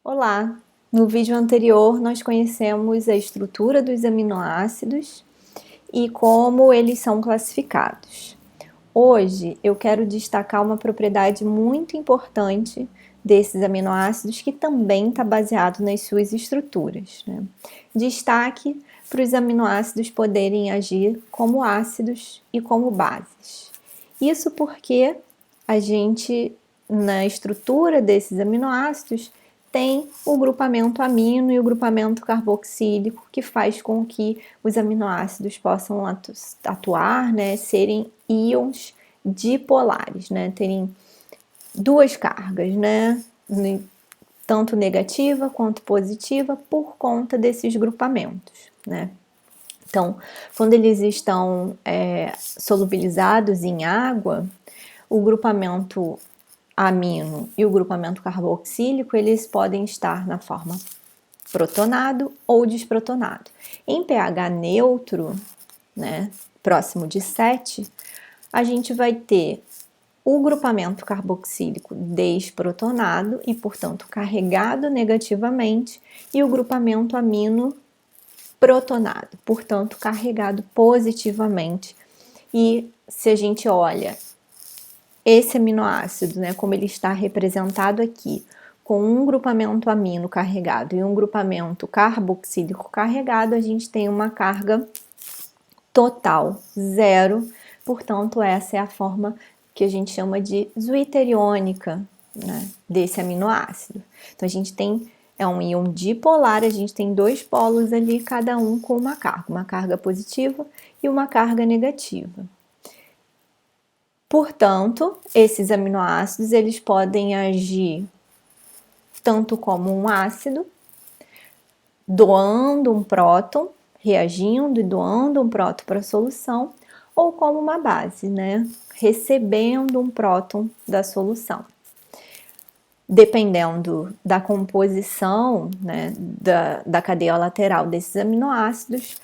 Olá! No vídeo anterior nós conhecemos a estrutura dos aminoácidos e como eles são classificados. Hoje eu quero destacar uma propriedade muito importante desses aminoácidos que também está baseado nas suas estruturas, né? Destaque para os aminoácidos poderem agir como ácidos e como bases. Isso porque a gente, na estrutura desses aminoácidos, tem o grupamento amino e o grupamento carboxílico, que faz com que os aminoácidos possam atuar, né, serem íons dipolares, né, terem duas cargas, né, tanto negativa quanto positiva, por conta desses grupamentos, né. Então, quando eles estão solubilizados em água, o grupamento amino e o grupamento carboxílico, eles podem estar na forma protonado ou desprotonado. Em pH neutro, né, próximo de 7, a gente vai ter o grupamento carboxílico desprotonado e, portanto, carregado negativamente, e o grupamento amino protonado, portanto, carregado positivamente. E se a gente olha esse aminoácido, né, como ele está representado aqui, com um grupamento amino carregado e um grupamento carboxílico carregado, a gente tem uma carga total, zero. Portanto, essa é a forma que a gente chama de zwitteriônica, né, desse aminoácido. Então, a gente tem, é um íon dipolar, a gente tem dois polos ali, cada um com uma carga positiva e uma carga negativa. Portanto, esses aminoácidos, eles podem agir tanto como um ácido, doando um próton, reagindo e doando um próton para a solução, ou como uma base, né, recebendo um próton da solução. Dependendo da composição, né, da cadeia lateral desses aminoácidos,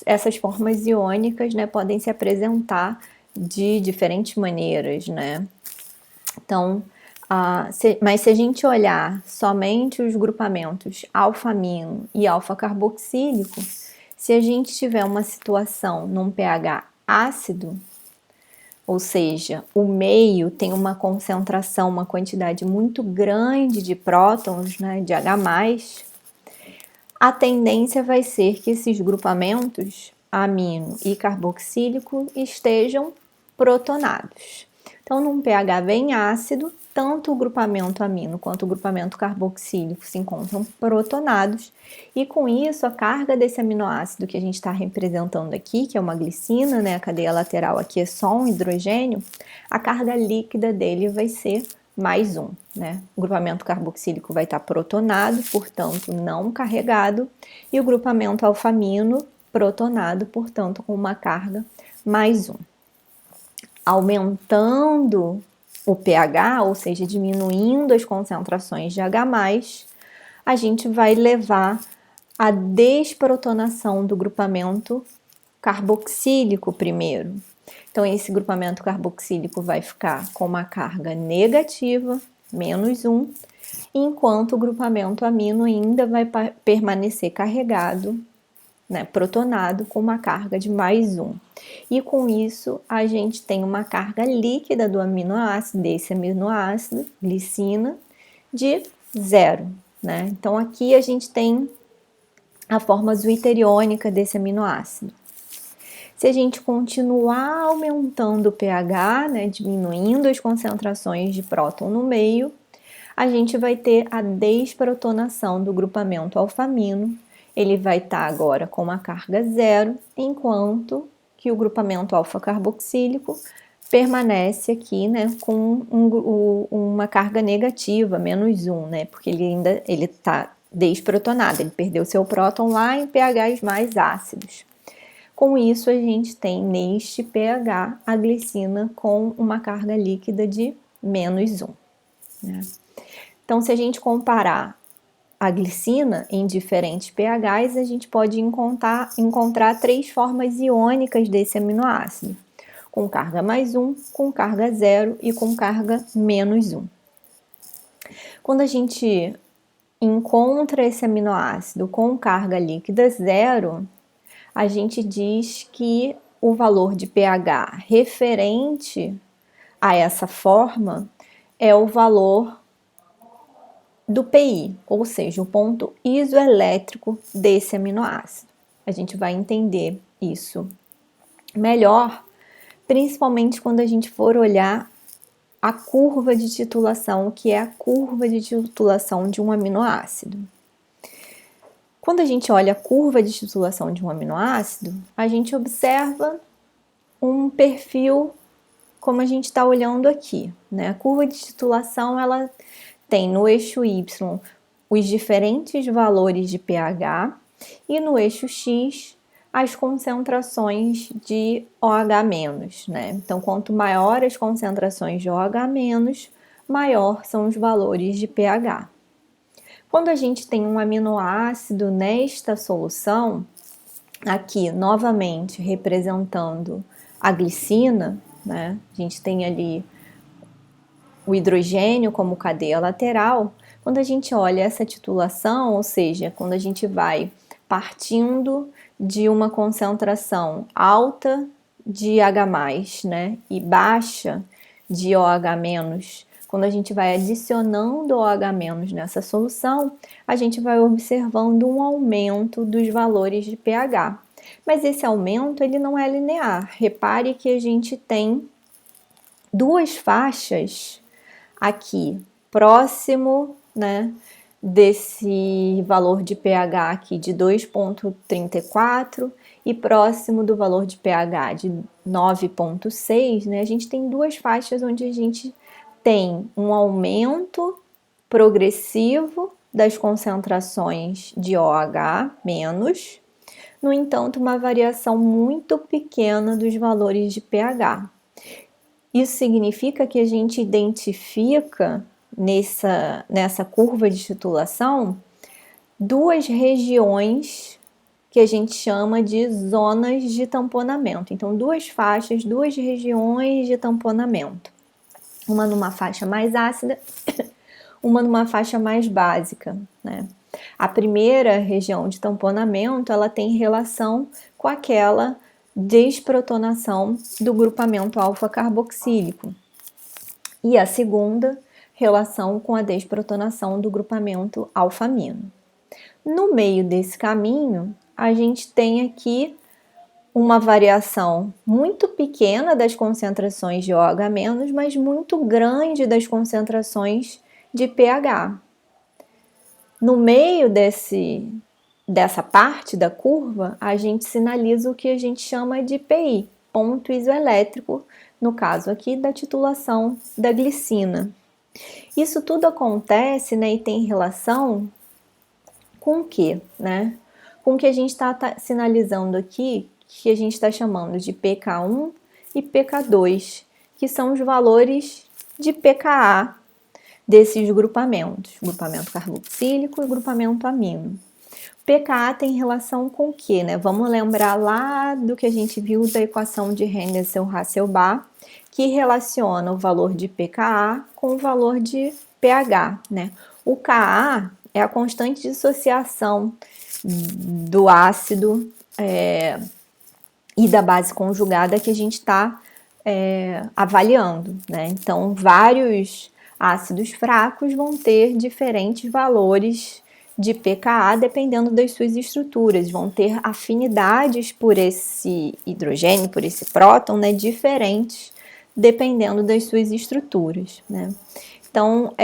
essas formas iônicas, né, podem se apresentar de diferentes maneiras, né? Então, mas se a gente olhar somente os grupamentos alfa-amino e alfa-carboxílico, se a gente tiver uma situação num pH ácido, ou seja, o meio tem uma concentração, uma quantidade muito grande de prótons, né, de H+, a tendência vai ser que esses grupamentos amino e carboxílico estejam protonados. Então, num pH bem ácido, tanto o grupamento amino quanto o grupamento carboxílico se encontram protonados, e com isso a carga desse aminoácido que a gente está representando aqui, que é uma glicina, né, a cadeia lateral aqui é só um hidrogênio, a carga líquida dele vai ser mais um, né? O grupamento carboxílico vai estar protonado, portanto não carregado, e o grupamento alfamino protonado, portanto com uma carga mais um. Aumentando o pH, ou seja, diminuindo as concentrações de H+, a gente vai levar a desprotonação do grupamento carboxílico primeiro. Então, esse grupamento carboxílico vai ficar com uma carga negativa, -1, enquanto o grupamento amino ainda vai permanecer carregado, né, protonado, com uma carga de +1. E com isso, a gente tem uma carga líquida do aminoácido, desse aminoácido, glicina, de 0. Né? Então, aqui a gente tem a forma zwitteriônica desse aminoácido. Se a gente continuar aumentando o pH, né, diminuindo as concentrações de próton no meio, a gente vai ter a desprotonação do grupamento alfamino. Ele vai estar agora com uma carga 0, enquanto que o grupamento alfa-carboxílico permanece aqui, né, com uma carga negativa, -1, né, porque ele está desprotonado, ele perdeu seu próton lá em pHs mais ácidos. Com isso, a gente tem neste pH a glicina com uma carga líquida de -1. Né? Então, se a gente comparar a glicina em diferentes pHs, a gente pode encontrar três formas iônicas desse aminoácido, com carga +1, com carga 0 e com carga -1. Quando a gente encontra esse aminoácido com carga líquida 0, a gente diz que o valor de pH referente a essa forma é o valor do PI, ou seja, o ponto isoelétrico desse aminoácido. A gente vai entender isso melhor, principalmente quando a gente for olhar a curva de titulação, que é a curva de titulação de um aminoácido. Quando a gente olha a curva de titulação de um aminoácido, a gente observa um perfil como a gente está olhando aqui, né? A curva de titulação, ela tem no eixo Y os diferentes valores de pH e no eixo X as concentrações de OH-, né? Então, quanto maior as concentrações de OH-, maior são os valores de pH. Quando a gente tem um aminoácido nesta solução, aqui novamente representando a glicina, né? A gente tem ali o hidrogênio como cadeia lateral. Quando a gente olha essa titulação, ou seja, quando a gente vai partindo de uma concentração alta de H+, né, e baixa de OH-, quando a gente vai adicionando OH- nessa solução, a gente vai observando um aumento dos valores de pH. Mas esse aumento ele não é linear. Repare que a gente tem duas faixas aqui, próximo, né, desse valor de pH aqui de 2,34 e próximo do valor de pH de 9,6, né, a gente tem duas faixas onde a gente tem um aumento progressivo das concentrações de OH-, no entanto, uma variação muito pequena dos valores de pH. Isso significa que a gente identifica nessa curva de titulação duas regiões que a gente chama de zonas de tamponamento. Então, duas faixas, duas regiões de tamponamento. Uma numa faixa mais ácida, uma numa faixa mais básica, né? A primeira região de tamponamento, ela tem relação com aquela desprotonação do grupamento alfa-carboxílico. E a segunda, relação com a desprotonação do grupamento alfa-amino. No meio desse caminho, a gente tem aqui uma variação muito pequena das concentrações de OH-, mas muito grande das concentrações de pH. No meio dessa parte da curva, a gente sinaliza o que a gente chama de PI, ponto isoelétrico, no caso aqui da titulação da glicina. Isso tudo acontece, né, e tem relação com o quê, né? Com o que a gente está sinalizando aqui, que a gente está chamando de pK1 e pK2, que são os valores de pKa desses grupamentos, grupamento carboxílico e grupamento amino. pKa tem relação com o quê, né? Vamos lembrar lá do que a gente viu da equação de Henderson-Hasselbalch, que relaciona o valor de pKa com o valor de pH, né? O Ka é a constante de dissociação do ácido e da base conjugada que a gente está avaliando, né? Então, vários ácidos fracos vão ter diferentes valores de pKa dependendo das suas estruturas, vão ter afinidades por esse hidrogênio, por esse próton, né, diferentes dependendo das suas estruturas, né? Então,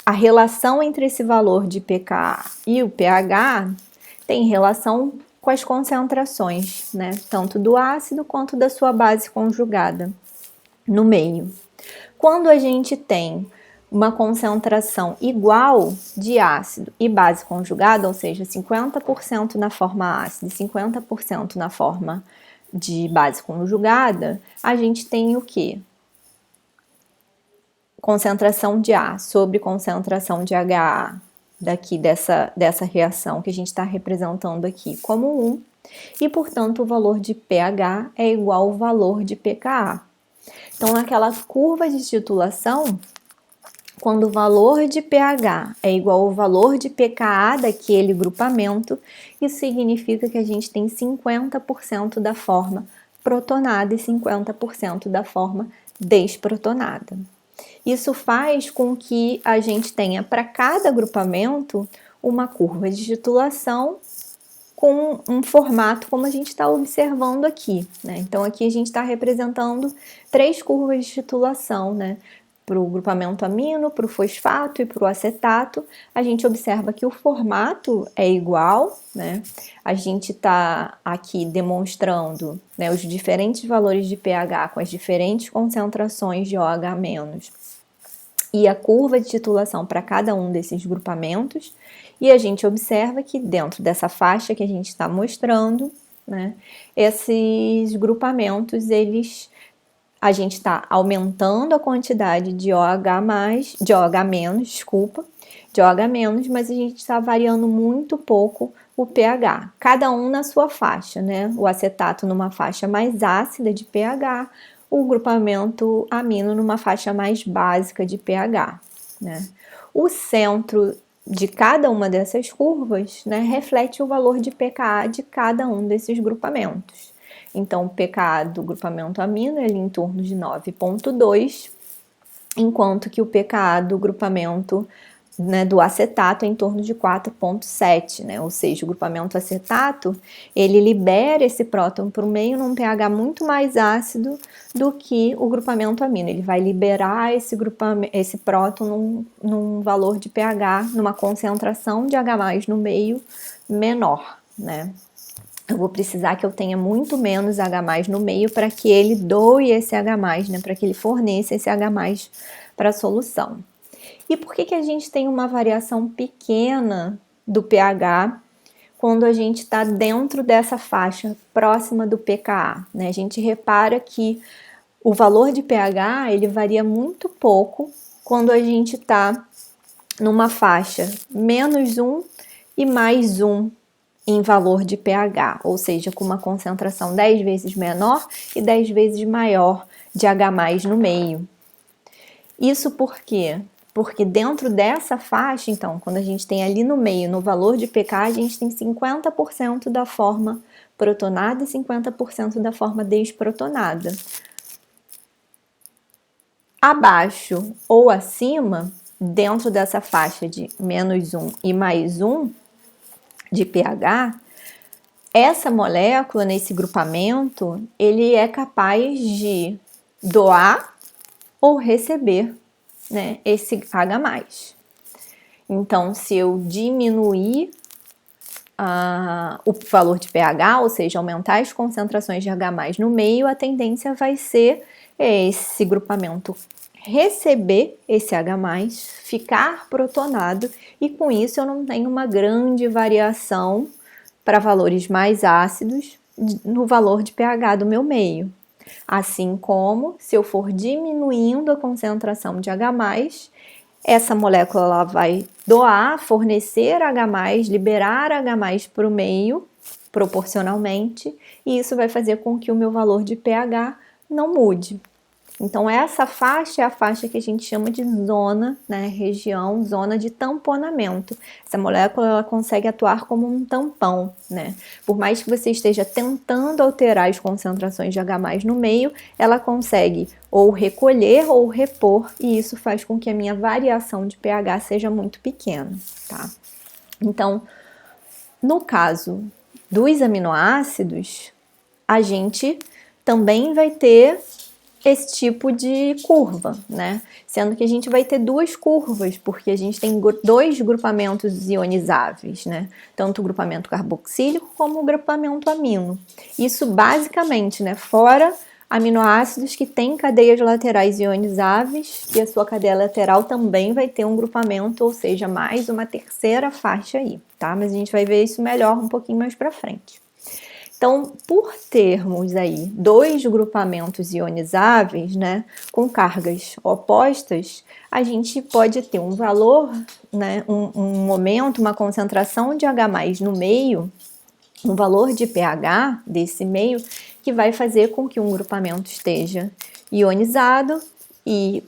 a relação entre esse valor de pKa e o pH tem relação com as concentrações, né, tanto do ácido quanto da sua base conjugada no meio. Quando a gente tem uma concentração igual de ácido e base conjugada, ou seja, 50% na forma ácida e 50% na forma de base conjugada, a gente tem o quê? Concentração de A sobre concentração de HA, daqui dessa reação que a gente está representando aqui como 1, e portanto o valor de pH é igual ao valor de pKa. Então, naquela curva de titulação, quando o valor de pH é igual ao valor de pKa daquele grupamento, isso significa que a gente tem 50% da forma protonada e 50% da forma desprotonada. Isso faz com que a gente tenha para cada agrupamento uma curva de titulação com um formato como a gente está observando aqui, né? Então aqui a gente está representando 3 curvas de titulação, né? Para o grupamento amino, para o fosfato e para o acetato. A gente observa que o formato é igual, né? A gente está aqui demonstrando, né, os diferentes valores de pH com as diferentes concentrações de OH- e a curva de titulação para cada um desses grupamentos. E a gente observa que dentro dessa faixa que a gente está mostrando, né, esses grupamentos, a gente está aumentando a quantidade de de OH-, mas a gente está variando muito pouco o pH, cada um na sua faixa, né? O acetato numa faixa mais ácida de pH, o grupamento amino numa faixa mais básica de pH, né? O centro de cada uma dessas curvas, né, reflete o valor de pKa de cada um desses grupamentos. Então, o pKa do grupamento amino é ali em torno de 9,2, enquanto que o pKa do grupamento, né, do acetato é em torno de 4,7, né? Ou seja, o grupamento acetato, ele libera esse próton para o meio num pH muito mais ácido do que o grupamento amino. Ele vai liberar esse próton num valor de pH, numa concentração de H+ no meio menor, né? Eu vou precisar que eu tenha muito menos H+ no meio para que ele doe esse H+, né? Para que ele forneça esse H+ para a solução. E por que a gente tem uma variação pequena do pH quando a gente está dentro dessa faixa próxima do pKa, né? A gente repara que o valor de pH ele varia muito pouco quando a gente está numa faixa -1 e +1 em valor de pH, ou seja, com uma concentração 10 vezes menor e 10 vezes maior de H+ no meio. Isso por quê? Porque dentro dessa faixa, então, quando a gente tem ali no meio, no valor de pK, a gente tem 50% da forma protonada e 50% da forma desprotonada. Abaixo ou acima, dentro dessa faixa de -1 e +1 de pH, essa molécula, nesse grupamento, ele é capaz de doar ou receber, né, esse H+. Então, se eu diminuir o valor de pH, ou seja, aumentar as concentrações de H+ no meio, a tendência vai ser esse grupamento receber esse H+, ficar protonado, e com isso eu não tenho uma grande variação para valores mais ácidos no valor de pH do meu meio. Assim como, se eu for diminuindo a concentração de H+, essa molécula ela vai doar, fornecer H+, liberar H+ para o meio, proporcionalmente, e isso vai fazer com que o meu valor de pH não mude. Então, essa faixa é a faixa que a gente chama de zona, né, região, zona de tamponamento. Essa molécula ela consegue atuar como um tampão, né? Por mais que você esteja tentando alterar as concentrações de H+ no meio, ela consegue ou recolher ou repor, e isso faz com que a minha variação de pH seja muito pequena, tá? Então, no caso dos aminoácidos, a gente também vai ter esse tipo de curva, né? Sendo que a gente vai ter duas curvas, porque a gente tem dois grupamentos ionizáveis, né? Tanto o grupamento carboxílico como o grupamento amino. Isso basicamente, né? Fora aminoácidos que têm cadeias laterais ionizáveis, e a sua cadeia lateral também vai ter um grupamento, ou seja, mais uma terceira faixa aí, tá? Mas a gente vai ver isso melhor um pouquinho mais pra frente. Então, por termos aí dois grupamentos ionizáveis, né, com cargas opostas, a gente pode ter um valor, né, um momento, uma concentração de H+ no meio, um valor de pH desse meio, que vai fazer com que um grupamento esteja ionizado e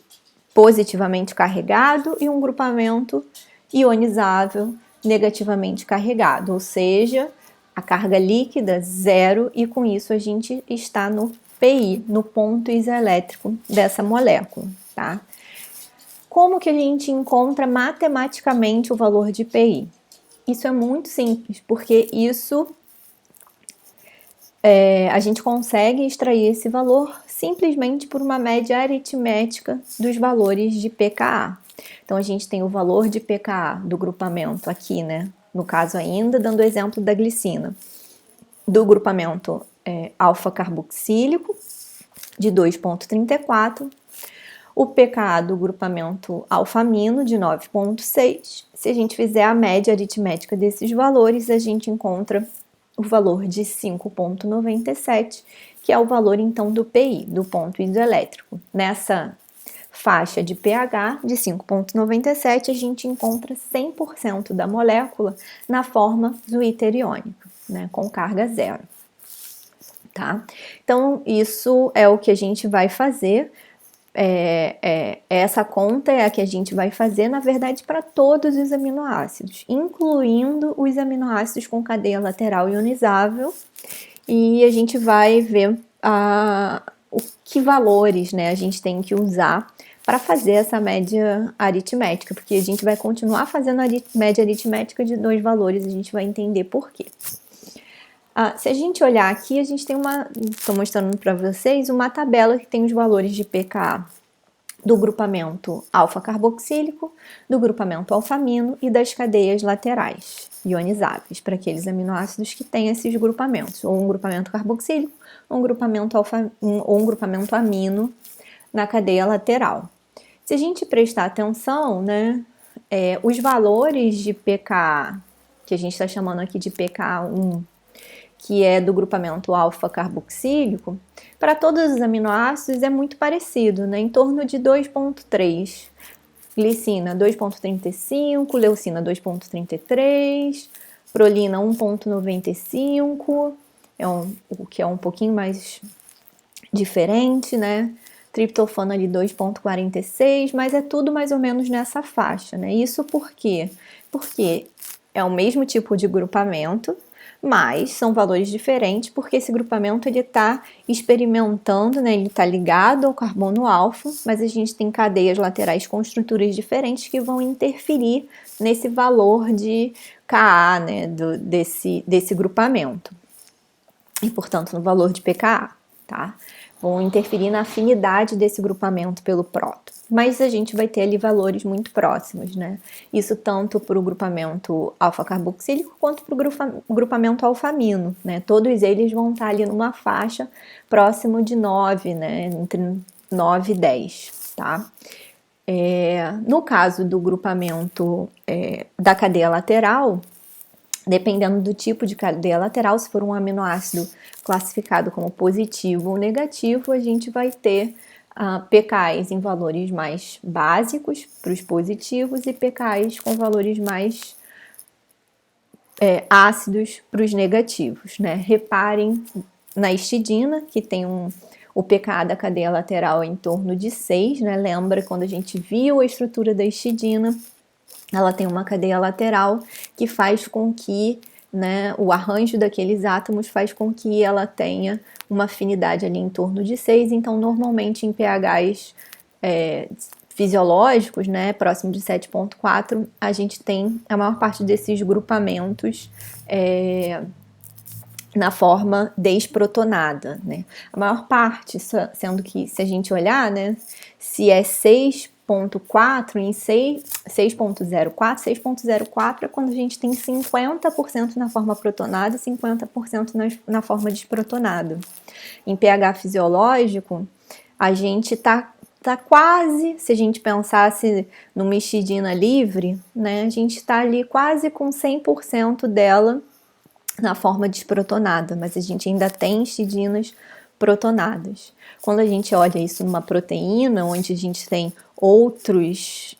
positivamente carregado e um grupamento ionizável negativamente carregado, ou seja, a carga líquida zero, e com isso a gente está no PI, no ponto isoelétrico dessa molécula, tá? Como que a gente encontra matematicamente o valor de PI? Isso é muito simples, porque isso a gente consegue extrair esse valor simplesmente por uma média aritmética dos valores de pKa. Então, a gente tem o valor de pKa do grupamento aqui, né? No caso ainda, dando o exemplo da glicina. Do grupamento alfa-carboxílico, de 2,34. O pKa do grupamento alfamino, de 9,6. Se a gente fizer a média aritmética desses valores, a gente encontra o valor de 5,97, que é o valor então do PI, do ponto isoelétrico. Nessa faixa de pH de 5,97, a gente encontra 100% da molécula na forma zwitteriônica, né, com carga zero. Tá? Então, isso é o que a gente vai fazer. Essa conta é a que a gente vai fazer, na verdade, para todos os aminoácidos, incluindo os aminoácidos com cadeia lateral ionizável, e a gente vai ver o que valores, né, a gente tem que usar para fazer essa média aritmética, porque a gente vai continuar fazendo a média aritmética de dois valores, a gente vai entender por quê. Se a gente olhar aqui, a gente tem estou mostrando para vocês uma tabela que tem os valores de pKa do grupamento alfa-carboxílico, do grupamento alfamino e das cadeias laterais ionizáveis, para aqueles aminoácidos que têm esses grupamentos, ou um grupamento carboxílico, ou um grupamento amino na cadeia lateral. Se a gente prestar atenção, né, os valores de pKa, que a gente está chamando aqui de pKa1, que é do grupamento alfa-carboxílico, para todos os aminoácidos é muito parecido, né? Em torno de 2,3. Glicina 2,35, leucina 2,33, prolina 1,95, o que é um pouquinho mais diferente, né? Triptofano ali 2,46, mas é tudo mais ou menos nessa faixa, né? Isso por quê? Porque é o mesmo tipo de grupamento, mas são valores diferentes, porque esse grupamento ele está experimentando, né, ele está ligado ao carbono alfa, mas a gente tem cadeias laterais com estruturas diferentes que vão interferir nesse valor de Ka, né, desse grupamento, e portanto no valor de pKa, tá? Vão interferir na afinidade desse grupamento pelo próton. Mas a gente vai ter ali valores muito próximos, né? Isso tanto para o grupamento alfa-carboxílico quanto para o grupamento alfamino, né? Todos eles vão estar ali numa faixa próximo de 9, né? Entre 9 e 10, tá? No caso do grupamento da cadeia lateral, dependendo do tipo de cadeia lateral, se for um aminoácido classificado como positivo ou negativo, a gente vai ter pKis em valores mais básicos para os positivos e pKis com valores mais ácidos para os negativos, né? Reparem na histidina, que tem o pKa da cadeia lateral em torno de 6, né? Lembra quando a gente viu a estrutura da histidina? Ela tem uma cadeia lateral que faz com que, né, o arranjo daqueles átomos faz com que ela tenha uma afinidade ali em torno de 6, então normalmente em pHs fisiológicos, né, próximo de 7,4, a gente tem a maior parte desses grupamentos na forma desprotonada, né? A maior parte, sendo que se a gente olhar, né, se é 6,4 em 6,04, 6,04 é quando a gente tem 50% na forma protonada e 50% na forma desprotonada. Em pH fisiológico, a gente tá quase, se a gente pensasse numa histidina livre, né, a gente está ali quase com 100% dela na forma desprotonada, mas a gente ainda tem histidinas protonadas. Quando a gente olha isso numa proteína, onde a gente tem outros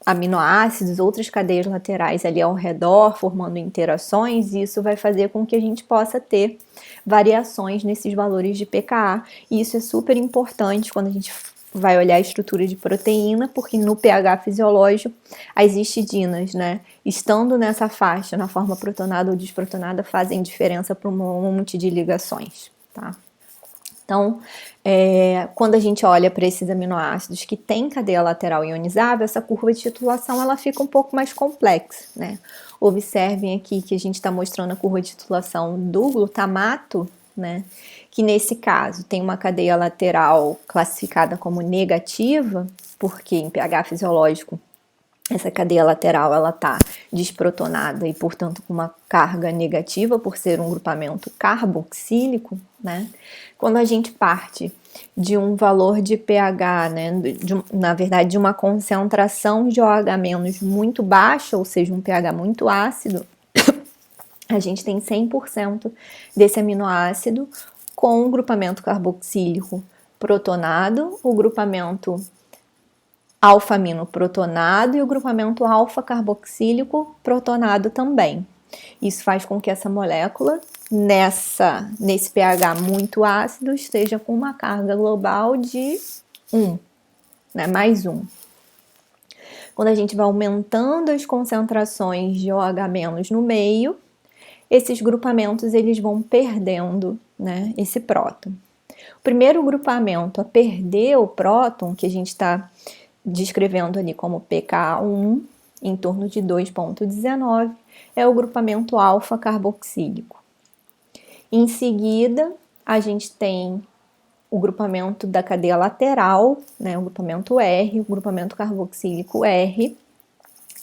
aminoácidos, outras cadeias laterais ali ao redor, formando interações, isso vai fazer com que a gente possa ter variações nesses valores de pKa, e isso é super importante quando a gente vai olhar a estrutura de proteína, porque no pH fisiológico as histidinas, né, estando nessa faixa, na forma protonada ou desprotonada, fazem diferença para um monte de ligações, tá? Então, quando a gente olha para esses aminoácidos que têm cadeia lateral ionizável, essa curva de titulação ela fica um pouco mais complexa, né? Observem aqui que a gente está mostrando a curva de titulação do glutamato, né? Que nesse caso tem uma cadeia lateral classificada como negativa, porque em pH fisiológico essa cadeia lateral ela está desprotonada e, portanto, com uma carga negativa por ser um grupamento carboxílico, né? Quando a gente parte de um valor de pH, né, na verdade, de uma concentração de OH- muito baixa, ou seja, um pH muito ácido, a gente tem 100% desse aminoácido com o grupamento carboxílico protonado, o grupamento alfa-amino protonado e o grupamento alfa-carboxílico protonado também. Isso faz com que essa molécula, nesse pH muito ácido, esteja com uma carga global de 1, né, mais 1. Quando a gente vai aumentando as concentrações de OH- no meio, esses grupamentos eles vão perdendo, né, esse próton. O primeiro grupamento a perder o próton, que a gente está descrevendo ali como pKa1, em torno de 2,19, é o grupamento alfa-carboxílico. Em seguida, a gente tem o grupamento da cadeia lateral, né, o grupamento R, o grupamento carboxílico R,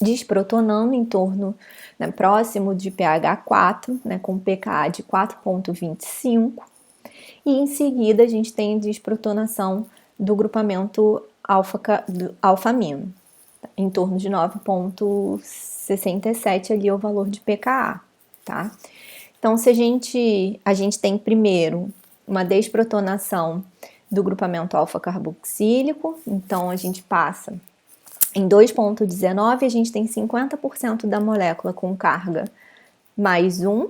desprotonando em torno, né, próximo de pH 4, né, com pKa de 4,25. E em seguida, a gente tem a desprotonação do grupamento alfa-amino, em torno de 9,67 ali é o valor de pKa, tá? Então, se a gente tem primeiro uma desprotonação do grupamento alfa-carboxílico, então a gente passa em 2,19, a gente tem 50% da molécula com carga mais 1,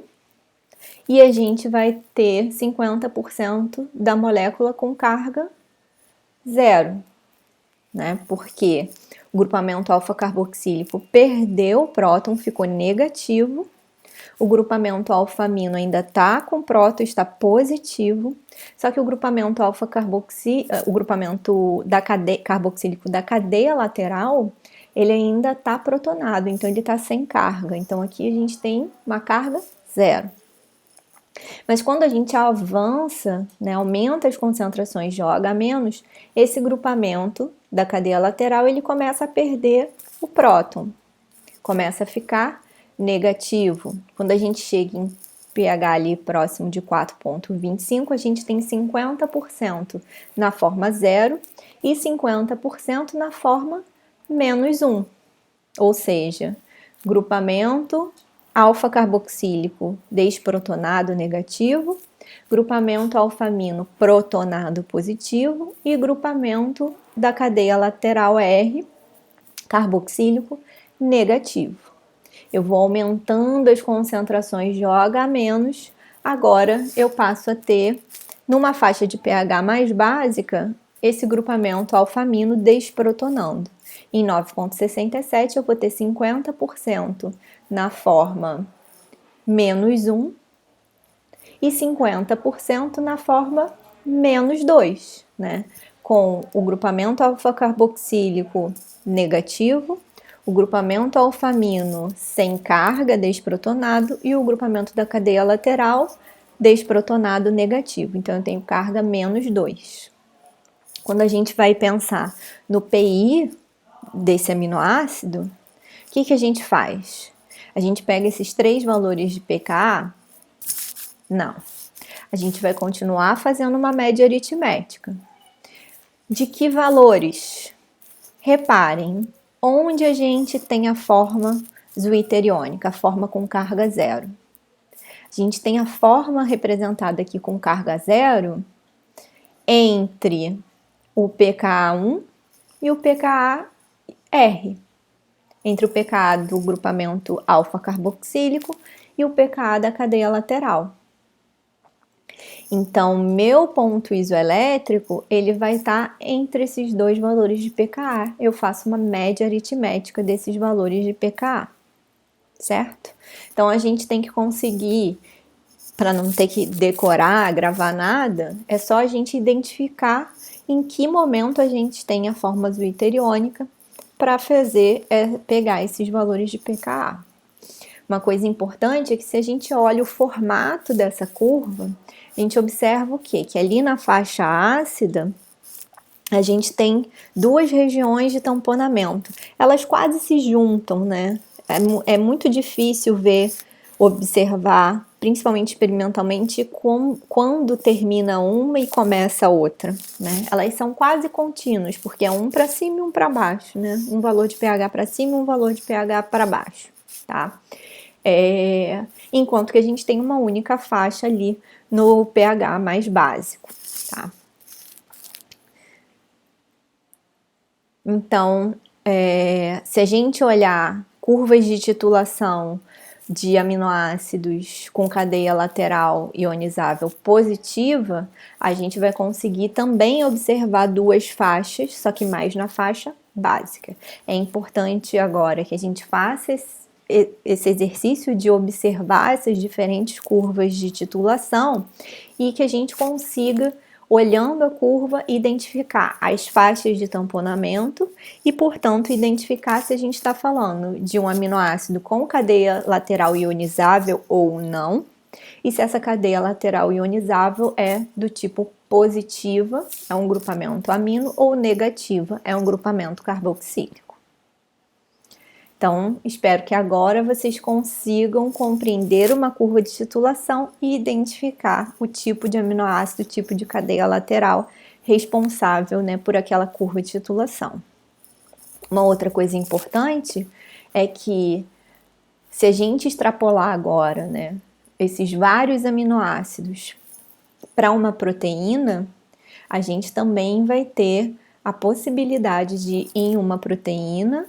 e a gente vai ter 50% da molécula com carga 0, né? Porque o grupamento alfa-carboxílico perdeu o próton, ficou negativo. O grupamento alfa-amino ainda está com próton, está positivo. Só que o grupamento o grupamento carboxílico da cadeia lateral, ele ainda está protonado, então ele está sem carga. Então aqui a gente tem uma carga 0. Mas quando a gente avança, né, aumenta as concentrações de OH-, esse grupamento da cadeia lateral ele começa a perder o próton, começa a ficar negativo. Quando a gente chega em pH ali próximo de 4,25, a gente tem 50% na forma 0 e 50% na forma -1, ou seja, grupamento alfa-carboxílico desprotonado negativo, grupamento alfa-amino protonado positivo e grupamento da cadeia lateral R carboxílico negativo. Eu vou aumentando as concentrações de OH-, agora eu passo a ter, numa faixa de pH mais básica, esse grupamento alfa-amino desprotonando. Em 9,67 eu vou ter 50% na forma -1 e 50% na forma -2, né? Com o grupamento alfa-carboxílico negativo, o grupamento alfa-amino sem carga, desprotonado, e o grupamento da cadeia lateral desprotonado negativo. Então, eu tenho carga -2. Quando a gente vai pensar no PI desse aminoácido, o que a gente faz? A gente pega esses 3 valores de pKa? Não. A gente vai continuar fazendo uma média aritmética. De que valores? Reparem, onde a gente tem a forma zwitteriônica, a forma com carga 0. A gente tem a forma representada aqui com carga 0 entre o pKa1 e o pKa R, entre o pKa do grupamento alfa-carboxílico e o pKa da cadeia lateral. Então, meu ponto isoelétrico, ele vai estar entre esses dois valores de pKa. Eu faço uma média aritmética desses valores de pKa, certo? Então, a gente tem que conseguir, para não ter que decorar, gravar nada, é só a gente identificar em que momento a gente tem a forma zwitteriônica para fazer pegar esses valores de pKa. Uma coisa importante é que se a gente olha o formato dessa curva, a gente observa o quê? Que ali na faixa ácida, a gente tem duas regiões de tamponamento. Elas quase se juntam, né? É muito difícil observar, principalmente experimentalmente, quando termina uma e começa a outra, né? Elas são quase contínuas, porque é um para cima e um para baixo, né? Um valor de pH para cima e um valor de pH para baixo, tá? Enquanto que a gente tem uma única faixa ali no pH mais básico, tá? Então, se a gente olhar curvas de titulação de aminoácidos com cadeia lateral ionizável positiva, a gente vai conseguir também observar duas faixas, só que mais na faixa básica. É importante agora que a gente faça esse exercício de observar essas diferentes curvas de titulação e que a gente consiga, olhando a curva, identificar as faixas de tamponamento e, portanto, identificar se a gente está falando de um aminoácido com cadeia lateral ionizável ou não, e se essa cadeia lateral ionizável é do tipo positiva, é um grupamento amino, ou negativa, é um grupamento carboxílico. Então, espero que agora vocês consigam compreender uma curva de titulação e identificar o tipo de aminoácido, o tipo de cadeia lateral responsável, né, por aquela curva de titulação. Uma outra coisa importante é que, se a gente extrapolar agora, né, esses vários aminoácidos para uma proteína, a gente também vai ter a possibilidade de, em uma proteína,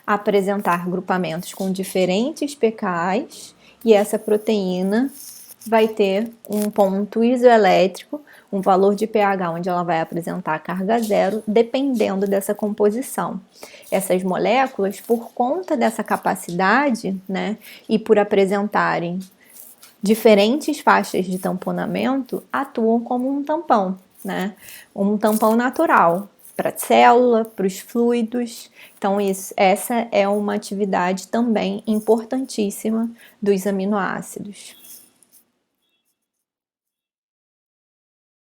apresentar grupamentos com diferentes pKas e essa proteína vai ter um ponto isoelétrico, um valor de pH onde ela vai apresentar carga zero, dependendo dessa composição. Essas moléculas, por conta dessa capacidade, né, e por apresentarem diferentes faixas de tamponamento, atuam como um tampão, né, um tampão natural para a célula, para os fluidos. Então, essa é uma atividade também importantíssima dos aminoácidos.